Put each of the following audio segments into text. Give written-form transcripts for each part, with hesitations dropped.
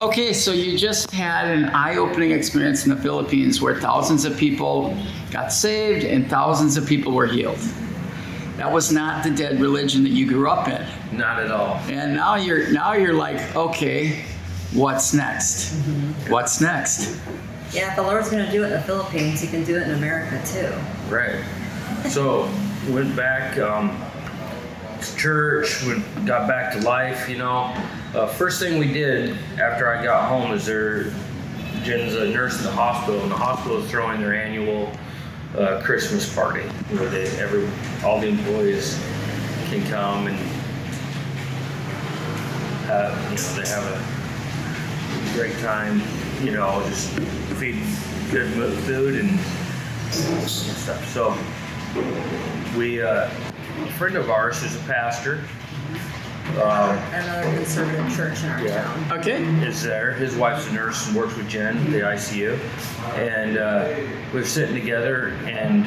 Okay, so you just had an eye-opening experience in the Philippines where thousands of people got saved and thousands of people were healed. That was not the dead religion that you grew up in. Not at all. And now you're like, okay, what's next? What's next? Yeah, if the Lord's going to do it in the Philippines, He can do it in America too. Right. So went back to church, got back to life, First thing we did after I got home is Jen's a nurse in the hospital, and the hospital is throwing their annual Christmas party where all the employees can come and they have a great time, just feed good food and stuff. So a friend of ours who's a pastor, Another conservative church in our town. Okay. is there. His wife's a nurse and works with Jen at the ICU. And we're sitting together, and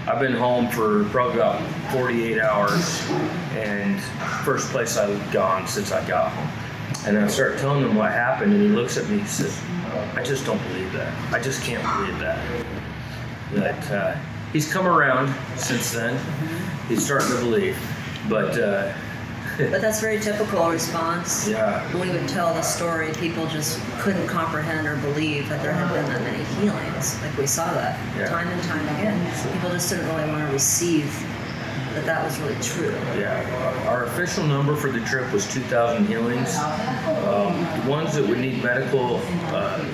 I've been home for probably about 48 hours, and first place I've gone since I got home. And I start telling him what happened, and he looks at me and says, I just don't believe that. I just can't believe that. That he's come around since then. He's starting to believe. But that's a very typical response. Yeah. When we would tell the story, people just couldn't comprehend or believe that there had been that many healings. Like we saw that time and time again. People just didn't really want to receive that was really true. Yeah, our official number for the trip was 2,000 healings. The ones that would need medical, a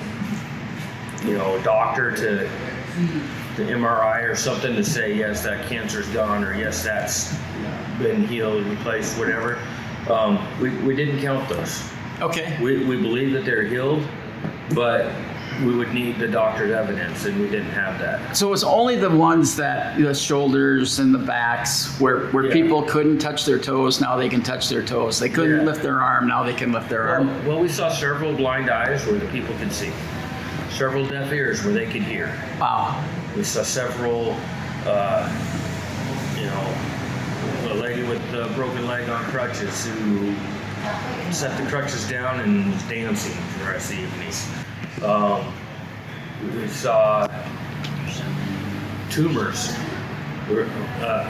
doctor to the MRI or something to say, yes, that cancer's gone, or yes, that's been healed, replaced, whatever. We didn't count those. Okay. We believe that they're healed, but we would need the doctor's evidence, and we didn't have that. So it was only the ones that the shoulders and the backs where people couldn't touch their toes, now they can touch their toes. They couldn't lift their arm, now they can lift their arm. Well, we saw several blind eyes where the people could see. Several deaf ears where they could hear. Wow. We saw several, a lady with a broken leg on crutches who set the crutches down and was dancing for the rest of the evening. We saw tumors,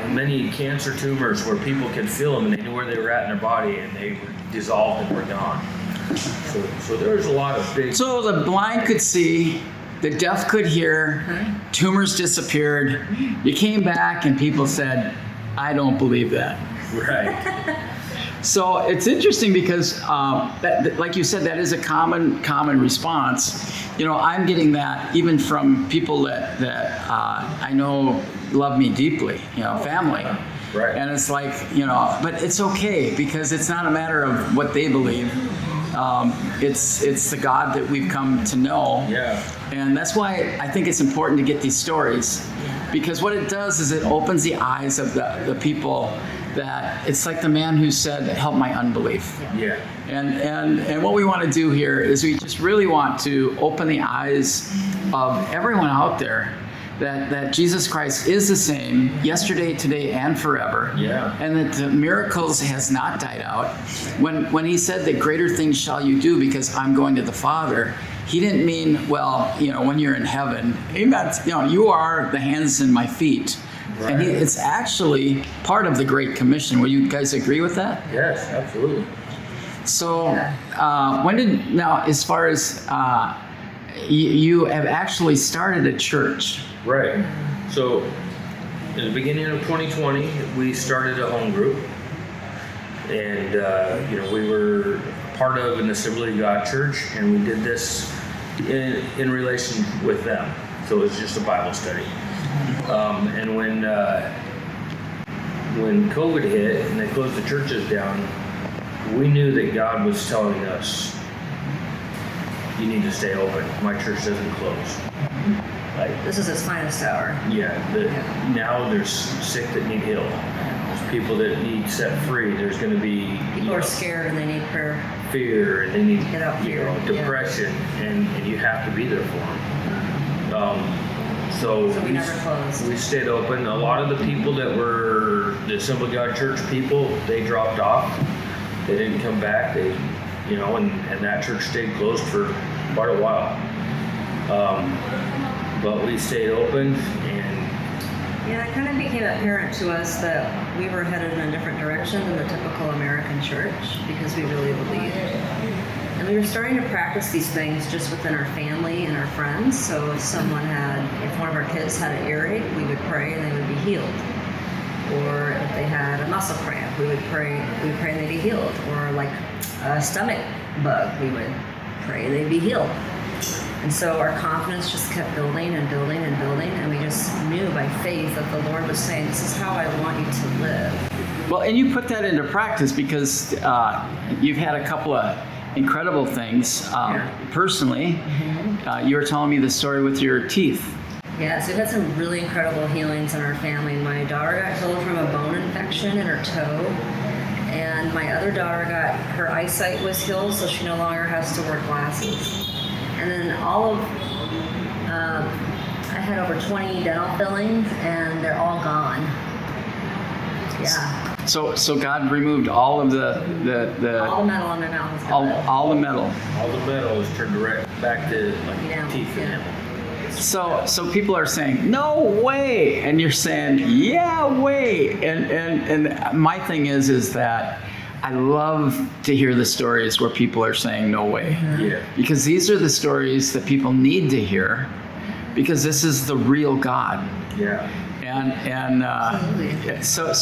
many cancer tumors where people could feel them and they knew where they were at in their body, and they were dissolved and were gone. So there was a lot of big... So the blind could see, the deaf could hear, tumors disappeared. You came back and people said, I don't believe that. Right. So it's interesting because, like you said, that is a common response. I'm getting that even from people that I know love me deeply, family. Right. And it's like, but it's okay because it's not a matter of what they believe. It's the God that we've come to know. Yeah. And that's why I think it's important to get these stories, because what it does is it opens the eyes of the people. That it's like the man who said, help my unbelief. Yeah. And what we want to do here is we just really want to open the eyes of everyone out there that Jesus Christ is the same yesterday, today, and forever. Yeah. And that the miracles has not died out. When he said that greater things shall you do because I'm going to the Father, he didn't mean, when you're in heaven. He meant, you are the hands and my feet. Right. And it's actually part of the Great Commission. Will you guys agree with that? Yes, absolutely. So as far as you have actually started a church. Right. So in the beginning of 2020, we started a home group. And, we were part of an Assembly of God church, and we did this in relation with them. So it was just a Bible study. And when COVID hit and they closed the churches down, we knew that God was telling us, you need to stay open. My church doesn't close. This is its finest hour. Yeah. Now there's sick that need healed. There's people that need set free. There's going to be people are scared and they need prayer. Fear, and they need get out fear. Depression, and you have to be there for them. So we never closed. We stayed open. A lot of the people that were the Assembly of God Church people, they dropped off. They didn't come back. They and that church stayed closed for quite a while. But we stayed open, and Yeah, it kind of became apparent to us that we were headed in a different direction than the typical American church because we really believed. And we were starting to practice these things just within our family and our friends. So if one of our kids had an earache, we would pray and they would be healed. Or if they had a muscle cramp, we would pray and they'd be healed. Or like a stomach bug, we would pray and they'd be healed. And so our confidence just kept building and building and building, and we just knew by faith that the Lord was saying, this is how I want you to live. Well, and you put that into practice because you've had a couple of incredible things personally. Mm-hmm. You were telling me the story with your teeth. Yeah, so we've had some really incredible healings in our family. My daughter got healed from a bone infection in her toe, and my other daughter her eyesight was healed, so she no longer has to wear glasses. And then I had over 20 dental fillings, and they're all gone. Yeah. So God removed all of the all the metal in my mouth. All the metal. all the metal was turned back to teeth enamel. So people are saying, no way, and you're saying, yeah, way. And my thing is that I love to hear the stories where people are saying no way. Yeah. Because these are the stories that people need to hear, because this is the real God. Yeah. And so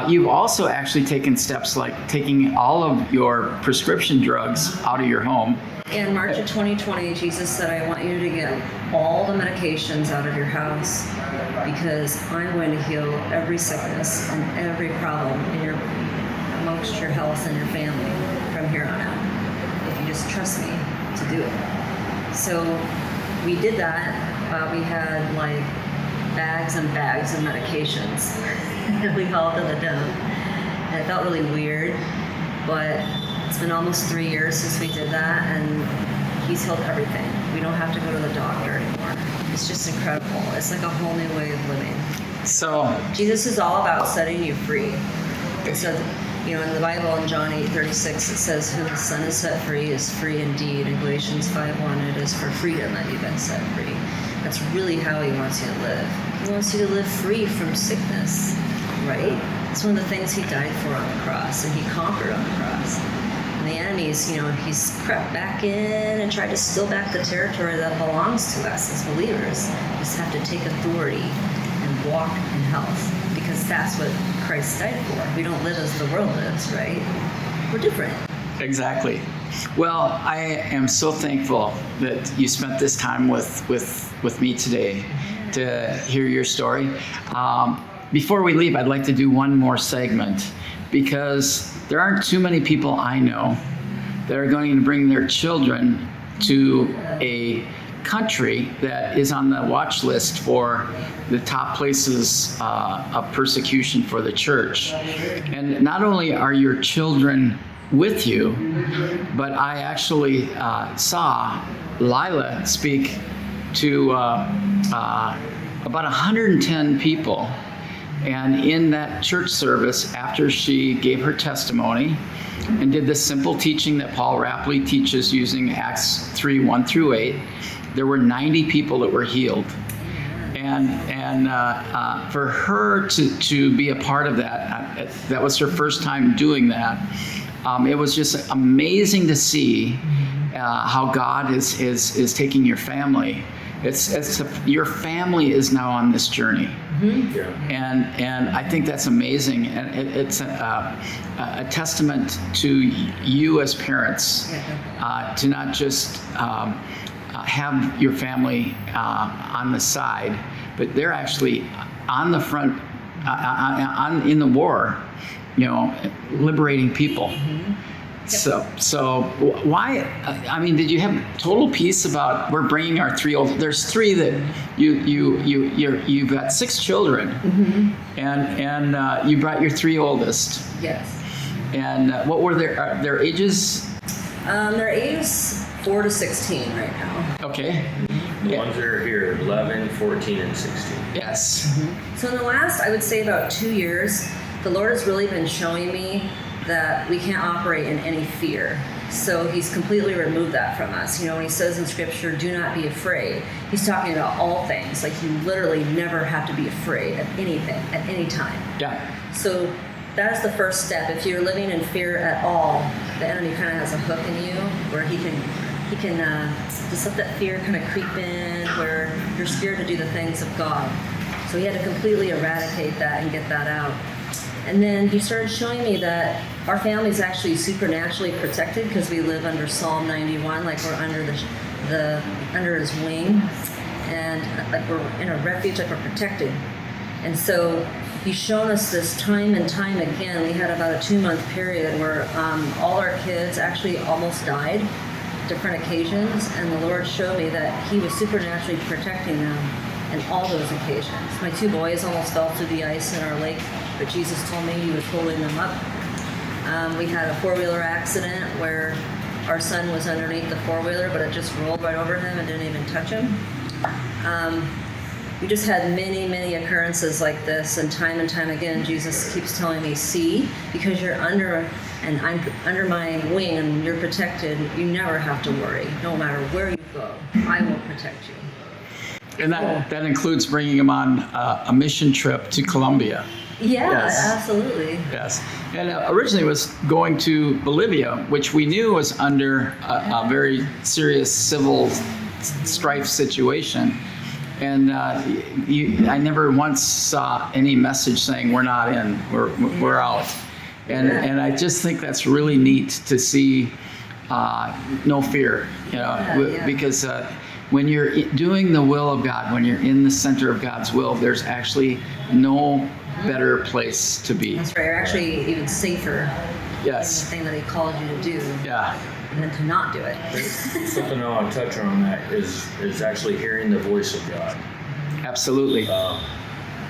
you've also actually taken steps like taking all of your prescription drugs out of your home. In March of 2020, Jesus said, I want you to get all the medications out of your house because I'm going to heal every sickness and every problem amongst your health and your family from here on out, if you just trust me to do it. So we did that. We had like bags and bags of medications and we hauled to the dump. And it felt really weird, but it's been almost 3 years since we did that, and he's healed everything. We don't have to go to the doctor anymore. It's just incredible. It's like a whole new way of living. So Jesus is all about setting you free. So, in the Bible in John 8:36, it says, who the Son has set free is free indeed. In Galatians 5:1, it is for freedom that you've been set free. That's really how he wants you to live. He wants you to live free from sickness, right? It's one of the things he died for on the cross, and he conquered on the cross. And the enemies, he's crept back in and tried to steal back the territory that belongs to us as believers. We just have to take authority and walk in health, because that's what Christ died for. We don't live as the world lives, right? We're different. exactly. Well, I am so thankful that you spent this time with me today to hear your story. Before we leave, I'd like to do one more segment, because there aren't too many people I know that are going to bring their children to a country that is on the watch list for the top places of persecution for the church. And not only are your children with you, but I actually saw Lila speak to about 110 people. And in that church service, after she gave her testimony and did this simple teaching that Paul Rapley teaches using Acts 3:1-8, there were 90 people that were healed. And for her to be a part of that, that was her first time doing that. It was just amazing to see how God is taking your family. Your family is now on this journey. Mm-hmm. Yeah. And I think that's amazing, and it's a testament to you as parents to not just have your family on the side, but they're actually on the front, in the war, liberating people. Mm-hmm. So why? I mean, did you have total peace about we're bringing our 3 old? There's 3 that you've got 6 children, mm-hmm. and you brought your 3 oldest. Yes. And what were their ages? Their ages 4 to 16 right now. Okay. The ones that are here, 11, 14, and 16. Yes. Mm-hmm. So in the last, I would say about 2 years, the Lord has really been showing me that we can't operate in any fear. So he's completely removed that from us. When he says in scripture, do not be afraid, he's talking about all things. Like, you literally never have to be afraid of anything at any time. Yeah. So that's the first step. If you're living in fear at all, the enemy kind of has a hook in you where he can just let that fear kind of creep in, where you're scared to do the things of God. So he had to completely eradicate that and get that out. And then he started showing me that our family is actually supernaturally protected because we live under Psalm 91, like we're under under his wing, and like we're in a refuge, like we're protected. And so he's shown us this time and time again. We had about a 2-month period where all our kids actually almost died, different occasions, and the Lord showed me that he was supernaturally protecting them in all those occasions. My 2 boys almost fell through the ice in our lake, but Jesus told me he was holding them up. We had a 4-wheeler accident where our son was underneath the 4-wheeler, but it just rolled right over him and didn't even touch him. We just had many occurrences like this, and time again, Jesus keeps telling me, see, because you're under, and I'm under my wing and you're protected, you never have to worry. No matter where you go, I will protect you. And that includes bringing him on a mission trip to Colombia. Yeah, Yes. absolutely. Yes. And originally was going to Bolivia, which we knew was under a very serious civil strife situation. And I never once saw any message saying we're not in, we're out. And I just think that's really neat to see no fear, because when you're doing the will of God, when you're in the center of God's will, there's actually no better place to be. That's right. You're actually even safer. Yes. In the thing that he called you to do. Yeah. Than to not do it. Something I want to touch on that is actually hearing the voice of God. Absolutely.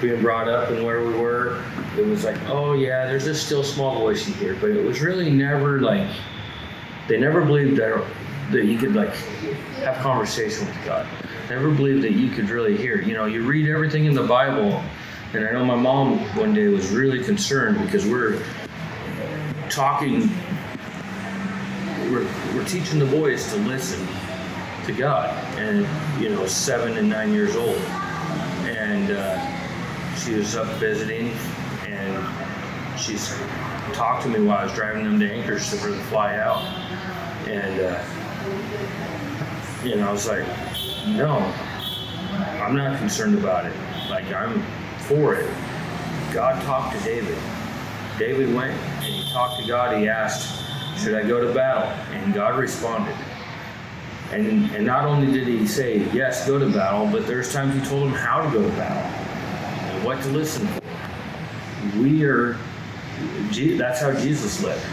Being brought up and where we were, it was like, oh yeah, there's this still small voice you hear, but it was really never like, they never believed that you could like have conversation with God. Never believed that you could really hear. You read everything in the Bible, and I know my mom one day was really concerned because we're talking. We're teaching the boys to listen to God, and 7 and 9 years old, and she was up visiting, and she's talked to me while I was driving them to Anchorage for the fly out, and I was like, no, I'm not concerned about it. Like, I'm for it. God talked to David. David went and he talked to God. He asked, should I go to battle? And God responded. And not only did he say, yes, go to battle, but there's times he told him how to go to battle and what to listen for. That's how Jesus lived.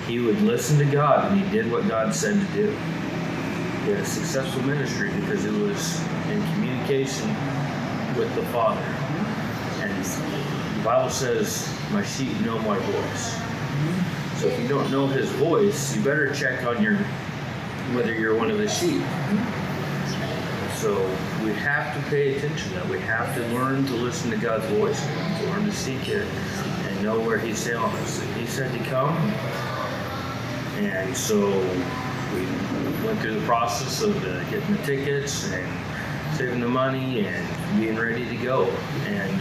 He would listen to God, and he did what God said to do. He had a successful ministry because it was in communication with the Father. And the Bible says, my sheep know my voice. So if you don't know his voice, you better check on whether you're one of his sheep. So we have to pay attention to that. We have to learn to listen to God's voice, to learn to seek it, and know where he's telling us. He said to come, and so we went through the process of getting the tickets and saving the money and being ready to go. And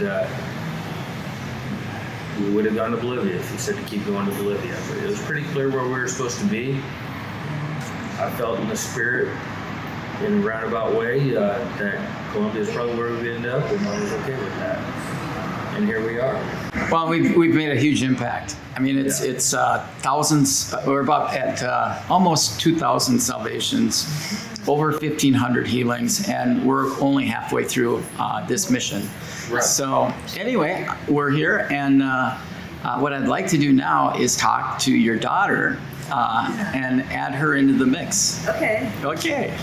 we would have gone to Bolivia if he said to keep going to Bolivia. But it was pretty clear where we were supposed to be. I felt in the spirit, in a roundabout way, that Colombia is probably where we'd end up, and I was okay with that. And here we are. Well, we've made a huge impact. I mean, it's thousands. We're about at almost 2,000 salvations, over 1,500 healings, and we're only halfway through this mission. Right. So anyway, we're here, and what I'd like to do now is talk to your daughter and add her into the mix. Okay. Okay.